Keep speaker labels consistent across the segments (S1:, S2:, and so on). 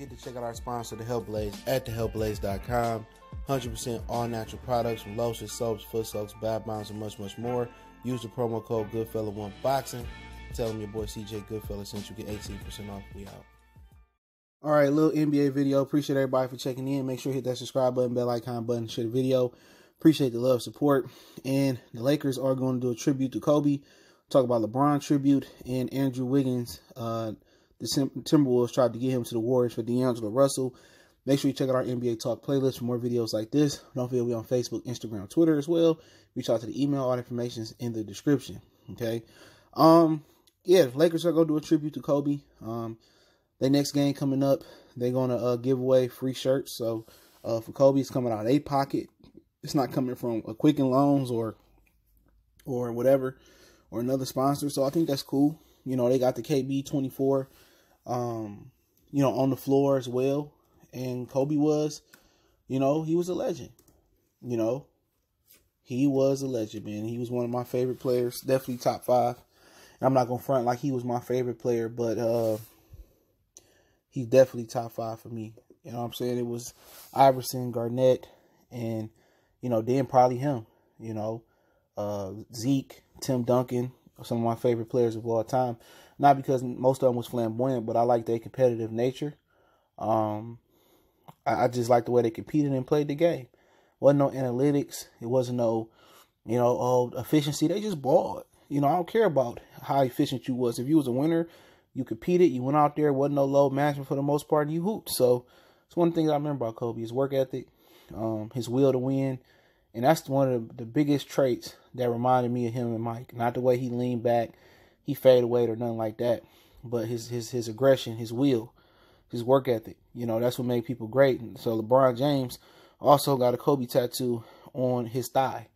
S1: forget to check out our sponsor, The Health Blaze, at thehealthblaze.com. 100% all natural products from lotions, soaps, foot soaks, bath bombs, and much, much more. Use the promo code Goodfella1Boxing. Tell them your boy CJ Goodfella sent you, get 18% off. We out. All right, little NBA video. Appreciate everybody for checking in. Make sure you hit that subscribe button, bell icon button, share the video. Appreciate the love, support. And the Lakers are going to do a tribute to Kobe. Talk about LeBron tribute and Andrew Wiggins. The Timberwolves tried to get him to the Warriors for D'Angelo Russell. Make sure you check out our NBA Talk playlist for more videos like this. Don't forget we're on Facebook, Instagram, Twitter as well. Reach out to the email. All the information is in the description. Okay. Yeah, Lakers are going to do a tribute to Kobe. Their next game coming up, they're going to give away free shirts. So for Kobe, it's coming out of a pocket. It's not coming from a Quicken Loans or whatever, or another sponsor. So I think that's cool. You know, they got the KB24, you know, on the floor as well. And Kobe was, you know, he was a legend. You know, he was a legend, man. He was one of my favorite players, definitely top 5. And I'm not going to front like he was my favorite player, but he's definitely top 5 for me. You know what I'm saying? It was Iverson, Garnett, and, you know, then probably him. You know, Zeke, Tim Duncan, some of my favorite players of all time. Not because most of them was flamboyant, but I like their competitive nature. I just like the way they competed and played the game. Wasn't no analytics. It wasn't no, you know, efficiency. They just balled. You know, I don't care about how efficient you was. If you was a winner, you competed, you went out there, wasn't no load management for the most part, and you hooped. So it's one thing I remember about Kobe, his work ethic, his will to win. And that's one of the biggest traits that reminded me of him and Mike. Not the way he leaned back, he faded away or nothing like that, but his aggression, his will, his work ethic. You know, that's what made people great. And so LeBron James also got a Kobe tattoo on his thigh.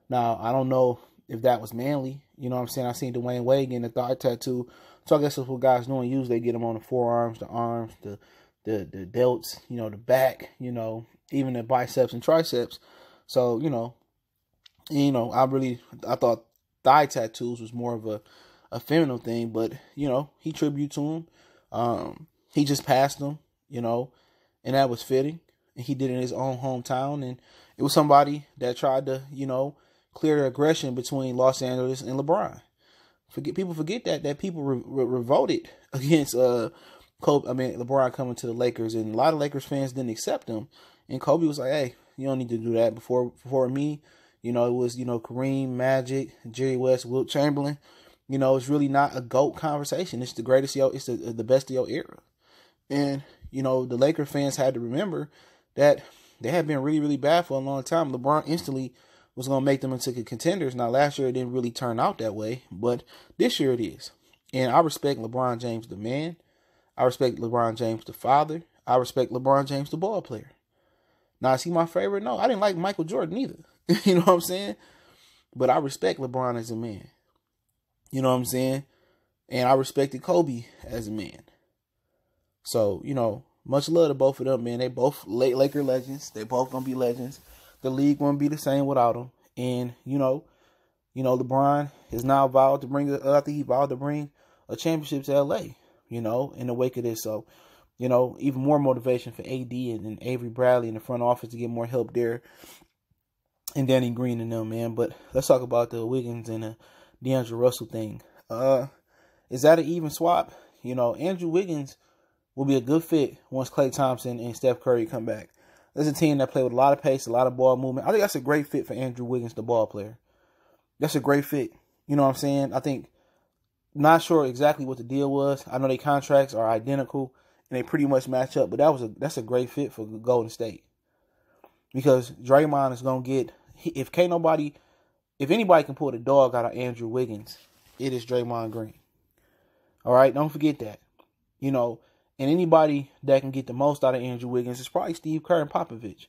S1: Now, I don't know if that was manly. You know what I'm saying? I seen Dwayne Wade getting a thigh tattoo. So I guess that's what guys doing. Usually they get them on the forearms, the arms, the delts, you know, the back, you know, even the biceps and triceps. So, you know, I thought thigh tattoos was more of a feminine thing, but, you know, he tribute to him. He just passed him, you know, and that was fitting. And he did it in his own hometown. And it was somebody that tried to, you know, clear the aggression between Los Angeles and LeBron. People forget that people revolted against LeBron coming to the Lakers, and a lot of Lakers fans didn't accept him. And Kobe was like, "Hey, you don't need to do that." Before me, you know, it was, you know, Kareem, Magic, Jerry West, Wilt Chamberlain. You know, it's really not a GOAT conversation. It's the greatest, it's the best of your era. And, you know, the Laker fans had to remember that they had been really, really bad for a long time. LeBron instantly was going to make them into contenders. Now, last year it didn't really turn out that way, but this year it is. And I respect LeBron James, the man. I respect LeBron James, the father. I respect LeBron James, the ball player. Now, is he my favorite? No, I didn't like Michael Jordan either. You know what I'm saying? But I respect LeBron as a man. You know what I'm saying? And I respected Kobe as a man. So, you know, much love to both of them, man. They both Laker legends. They both going to be legends. The league won't be the same without them. And, you know, LeBron is now vowed to bring, I think he vowed to bring a championship to LA, you know, in the wake of this. So, you know, even more motivation for AD and Avery Bradley in the front office to get more help there. And Danny Green and them, man. But let's talk about the Wiggins and the D'Angelo Russell thing. Is that an even swap? You know, Andrew Wiggins will be a good fit once Klay Thompson and Steph Curry come back. There's a team that play with a lot of pace, a lot of ball movement. I think that's a great fit for Andrew Wiggins, the ball player. That's a great fit. You know what I'm saying? I think, not sure exactly what the deal was. I know their contracts are identical and they pretty much match up, but that's a great fit for Golden State. Because Draymond is going to get, if anybody can pull the dog out of Andrew Wiggins, it is Draymond Green. All right? Don't forget that. You know, and anybody that can get the most out of Andrew Wiggins is probably Steve Kerr and Popovich.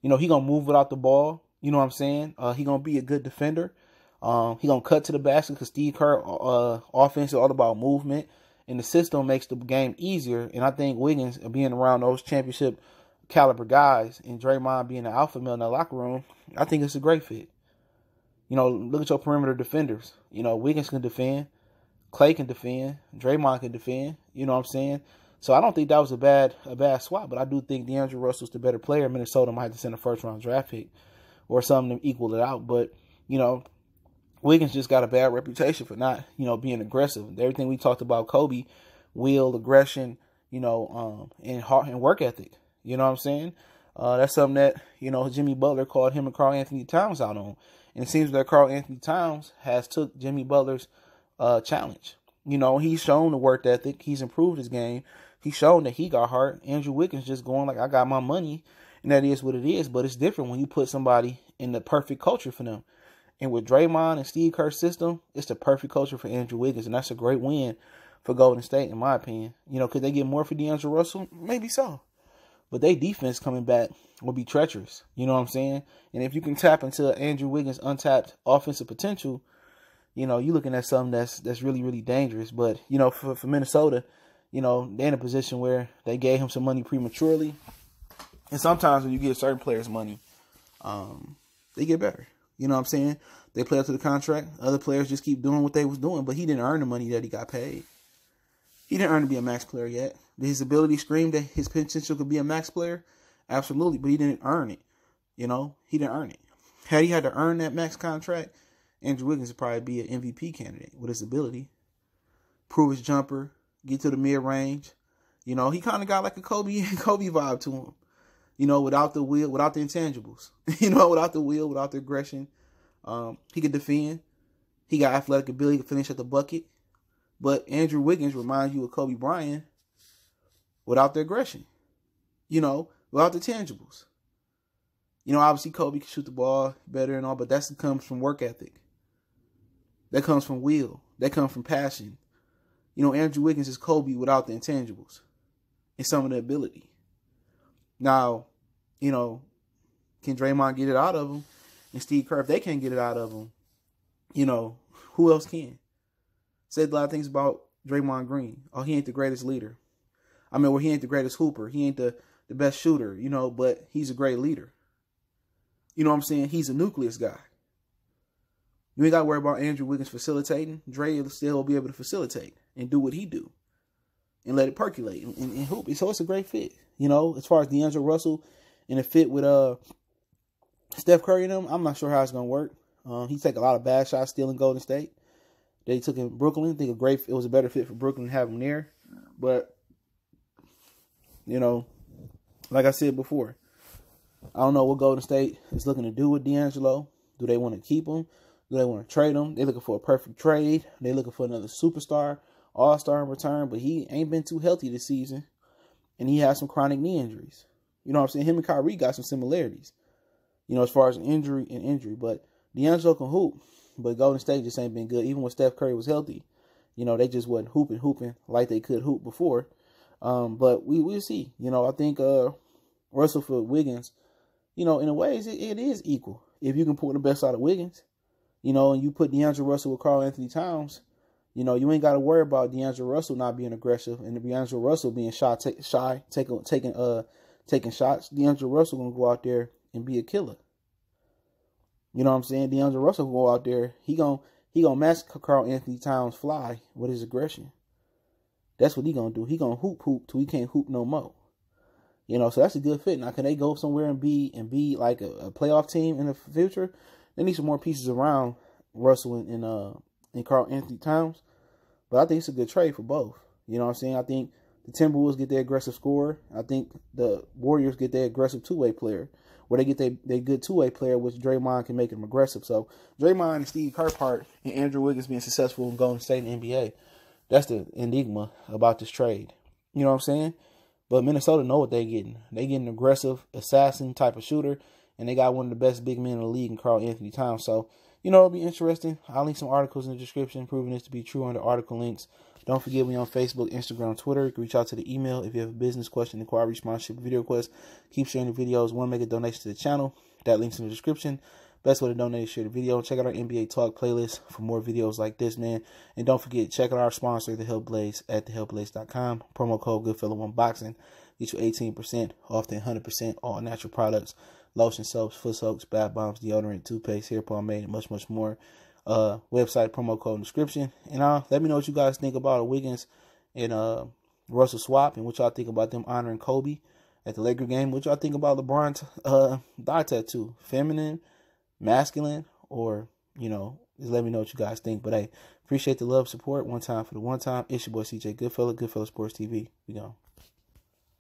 S1: You know, he going to move without the ball. You know what I'm saying? He going to be a good defender. He going to cut to the basket because Steve Kerr offense is all about movement. And the system makes the game easier. And I think Wiggins, being around those championship caliber guys and Draymond being the alpha male in the locker room, I think it's a great fit. You know, look at your perimeter defenders. You know, Wiggins can defend. Klay can defend. Draymond can defend. You know what I'm saying? So I don't think that was a bad swap, but I do think D'Angelo Russell's the better player. Minnesota might have to send a first-round draft pick or something to equal it out. But, Wiggins just got a bad reputation for not, being aggressive. Everything we talked about Kobe, will, aggression, and work ethic. You know what I'm saying? That's something that, Jimmy Butler called him and Karl Anthony Towns out on. And it seems that Karl Anthony Towns has took Jimmy Butler's challenge. He's shown the work ethic. He's improved his game. He's shown that he got heart. Andrew Wiggins just going like, I got my money, and that is what it is. But it's different when you put somebody in the perfect culture for them. And with Draymond and Steve Kerr's system, it's the perfect culture for Andrew Wiggins, and that's a great win for Golden State, in my opinion. Could they get more for D'Angelo Russell? Maybe so. But their defense coming back will be treacherous. You know what I'm saying? And if you can tap into Andrew Wiggins' untapped offensive potential, you're looking at something that's really, really dangerous. But, for Minnesota, they're in a position where they gave him some money prematurely. And sometimes when you give certain players money, they get better. You know what I'm saying? They play up to the contract. Other players just keep doing what they was doing, but he didn't earn the money that he got paid. He didn't earn to be a max player yet. Did his ability scream that his potential could be a max player? Absolutely, but he didn't earn it. He didn't earn it. Had he had to earn that max contract, Andrew Wiggins would probably be an MVP candidate with his ability. Prove his jumper, get to the mid-range. He kind of got like a Kobe vibe to him. Without the will, without the intangibles. Without the will, without the aggression. He could defend. He got athletic ability to finish at the bucket. But Andrew Wiggins reminds you of Kobe Bryant without the aggression. Without the tangibles. Obviously Kobe can shoot the ball better and all, but that comes from work ethic. That comes from will. That comes from passion. Andrew Wiggins is Kobe without the intangibles and some of the ability. Now, can Draymond get it out of him? And Steve Kerr, if they can't get it out of him, who else can? Said a lot of things about Draymond Green. Oh, he ain't the greatest leader. He ain't the greatest hooper. He ain't the best shooter, but he's a great leader. You know what I'm saying? He's a nucleus guy. You ain't got to worry about Andrew Wiggins facilitating. Dre will still be able to facilitate and do what he do and let it percolate and hoop. So it's a great fit. As far as D'Angelo Russell and the fit with Steph Curry and them, I'm not sure how it's going to work. He take a lot of bad shots still in Golden State. They took in Brooklyn. I think it was a better fit for Brooklyn to have him there. But, like I said before, I don't know what Golden State is looking to do with D'Angelo. Do they want to keep him? Do they want to trade him? They're looking for a perfect trade. They're looking for another superstar, all-star in return. But he ain't been too healthy this season. And he has some chronic knee injuries. You know what I'm saying? Him and Kyrie got some similarities. As far as injury. But D'Angelo can hoop. But Golden State just ain't been good. Even when Steph Curry was healthy. They just wasn't hooping like they could hoop before. But we'll see. I think Russell for Wiggins, in a way, it is equal. If you can pull the best out of Wiggins, and you put D'Angelo Russell with Karl Anthony Towns, you ain't got to worry about D'Angelo Russell not being aggressive and D'Angelo Russell being shy, taking shots. D'Angelo Russell gonna go out there and be a killer. You know what I'm saying? D'Angelo Russell go out there, he gonna match Karl Anthony Towns fly with his aggression. That's what he gonna do. He gonna hoop till he can't hoop no more. So that's a good fit. Now, can they go somewhere and be like a playoff team in the future? They need some more pieces around Russell and Karl Anthony Towns. But I think it's a good trade for both. You know what I'm saying? I think the Timberwolves get their aggressive scorer. I think the Warriors get their aggressive two-way player. Where they get their good two-way player, which Draymond can make them aggressive. So, Draymond and Steve Kerr part and Andrew Wiggins being successful in Golden State and NBA. That's the enigma about this trade. You know what I'm saying? But Minnesota know what they're getting. They get an aggressive assassin type of shooter. And they got one of the best big men in the league in Karl Anthony Towns. So, it'll be interesting. I'll link some articles in the description proving this to be true under article links. Don't forget me on Facebook, Instagram, Twitter. You can reach out to the email if you have a business question, inquiry, sponsorship, video request. Keep sharing the videos. Want to make a donation to the channel? That link's in the description. Best way to donate is share the video. Check out our NBA Talk playlist for more videos like this, man. And don't forget, check out our sponsor, The Help Blaze, at thehellblaze.com. Promo code GoodFellow1Boxing. Get you 18% off the 100% all natural products. Lotion, soaps, foot soaks, bath bombs, deodorant, toothpaste, hair pomade, and much, much more. Website, promo code in the description. And let me know what you guys think about Wiggins and Russell swap, and what y'all think about them honoring Kobe at the Laker game. What y'all think about LeBron's thigh tattoo? Feminine, masculine, or, you know, just let me know what you guys think. But hey, appreciate the love, support. One time for the one time. It's your boy CJ Goodfella, Goodfella Sports TV. We go.